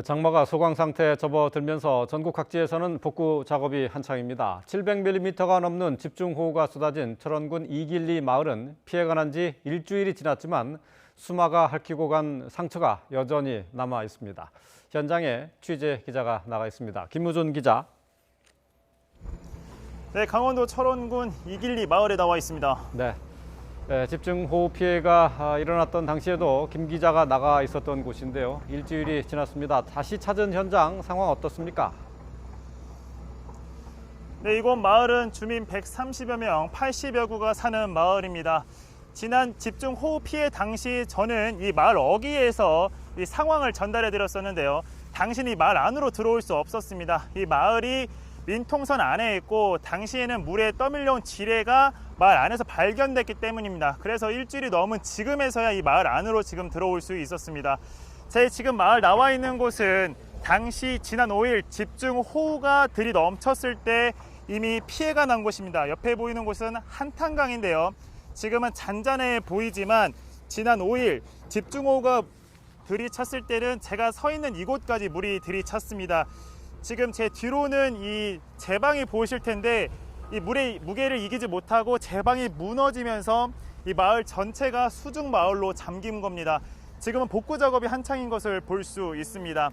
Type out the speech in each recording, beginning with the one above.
장마가 소강 상태에 접어들면서 전국 각지에서는 복구 작업이 한창입니다. 700mm가 넘는 집중호우가 쏟아진 철원군 이길리 마을은 피해가 난 지 일주일이 지났지만 수마가 핥히고 간 상처가 여전히 남아 있습니다. 현장에 취재 기자가 나가 있습니다. 김우준 기자. 네, 강원도 철원군 이길리 마을에 나와 있습니다. 네. 집중호우 피해가 일어났던 당시에도 김 기자가 나가 있었던 곳인데요. 일주일이 지났습니다. 다시 찾은 현장 상황 어떻습니까? 네, 이곳 마을은 주민 130여 명, 80여 구가 사는 마을입니다. 지난 집중호우 피해 당시 저는 이 마을 어귀에서 이 상황을 전달해 드렸었는데요. 당신이 마을 안으로 들어올 수 없었습니다. 이 마을이 민통선 안에 있고 당시에는 물에 떠밀려온 지뢰가 마을 안에서 발견됐기 때문입니다. 그래서 일주일이 넘은 지금에서야 이 마을 안으로 지금 들어올 수 있었습니다. 제 지금 마을 나와 있는 곳은 당시 지난 5일 집중호우가 들이넘쳤을 때 이미 피해가 난 곳입니다. 옆에 보이는 곳은 한탄강인데요. 지금은 잔잔해 보이지만 지난 5일 집중호우가 들이찼을 때는 제가 서 있는 이곳까지 물이 들이찼습니다. 지금 제 뒤로는 이 제방이 보이실 텐데 이 물의 무게를 이기지 못하고 제방이 무너지면서 이 마을 전체가 수중 마을로 잠긴 겁니다. 지금은 복구 작업이 한창인 것을 볼 수 있습니다.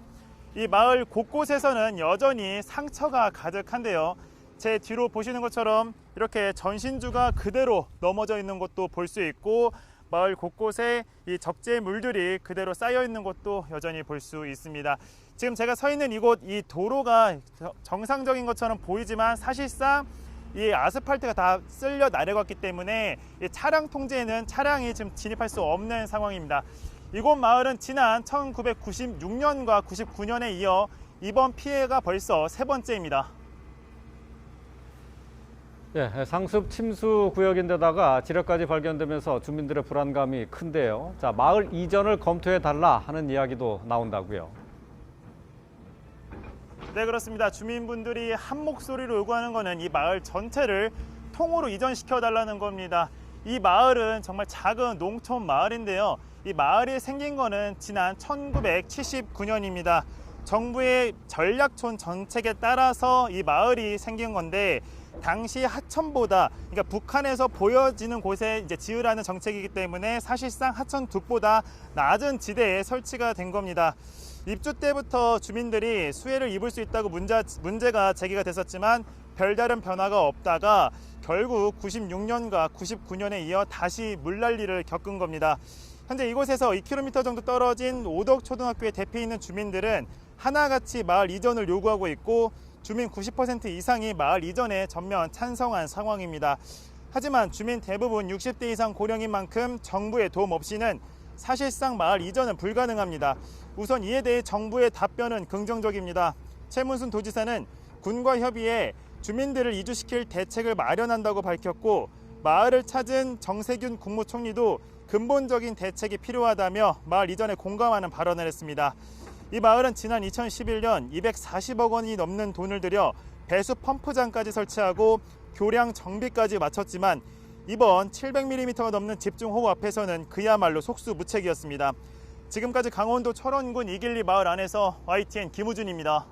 이 마을 곳곳에서는 여전히 상처가 가득한데요. 제 뒤로 보시는 것처럼 이렇게 전신주가 그대로 넘어져 있는 것도 볼 수 있고 마을 곳곳에 이 적재 물들이 그대로 쌓여 있는 것도 여전히 볼 수 있습니다. 지금 제가 서 있는 이곳 이 도로가 정상적인 것처럼 보이지만 사실상 이 아스팔트가 다 쓸려 내려갔기 때문에 이 차량 통제에는 차량이 지금 진입할 수 없는 상황입니다. 이곳 마을은 지난 1996년과 99년에 이어 이번 피해가 벌써 세 번째입니다. 상습 침수 구역인데다가 지뢰까지 발견되면서 주민들의 불안감이 큰데요. 자, 마을 이전을 검토해 달라 하는 이야기도 나온다고요. 네, 그렇습니다. 주민분들이 한 목소리로 요구하는 것은 이 마을 전체를 통으로 이전시켜 달라는 겁니다. 이 마을은 정말 작은 농촌 마을인데요. 이 마을이 생긴 거는 지난 1979년입니다. 정부의 전략촌 정책에 따라서 이 마을이 생긴 건데 당시 하천보다, 그러니까 북한에서 보여지는 곳에 이제 지으라는 정책이기 때문에 사실상 하천둑보다 낮은 지대에 설치가 된 겁니다. 입주 때부터 주민들이 수해를 입을 수 있다고 문제가 제기가 됐었지만 별다른 변화가 없다가 결국 96년과 99년에 이어 다시 물난리를 겪은 겁니다. 현재 이곳에서 2km 정도 떨어진 오덕초등학교에 대피 있는 주민들은 하나같이 마을 이전을 요구하고 있고 주민 90% 이상이 마을 이전에 전면 찬성한 상황입니다. 하지만 주민 대부분 60대 이상 고령인 만큼 정부의 도움 없이는 사실상 마을 이전은 불가능합니다. 우선 이에 대해 정부의 답변은 긍정적입니다. 최문순 도지사는 군과 협의해 주민들을 이주시킬 대책을 마련한다고 밝혔고 마을을 찾은 정세균 국무총리도 근본적인 대책이 필요하다며 마을 이전에 공감하는 발언을 했습니다. 이 마을은 지난 2011년 240억 원이 넘는 돈을 들여 배수 펌프장까지 설치하고 교량 정비까지 마쳤지만 이번 700mm가 넘는 집중호우 앞에서는 그야말로 속수무책이었습니다. 지금까지 강원도 철원군 이길리 마을 안에서 YTN 김우준입니다.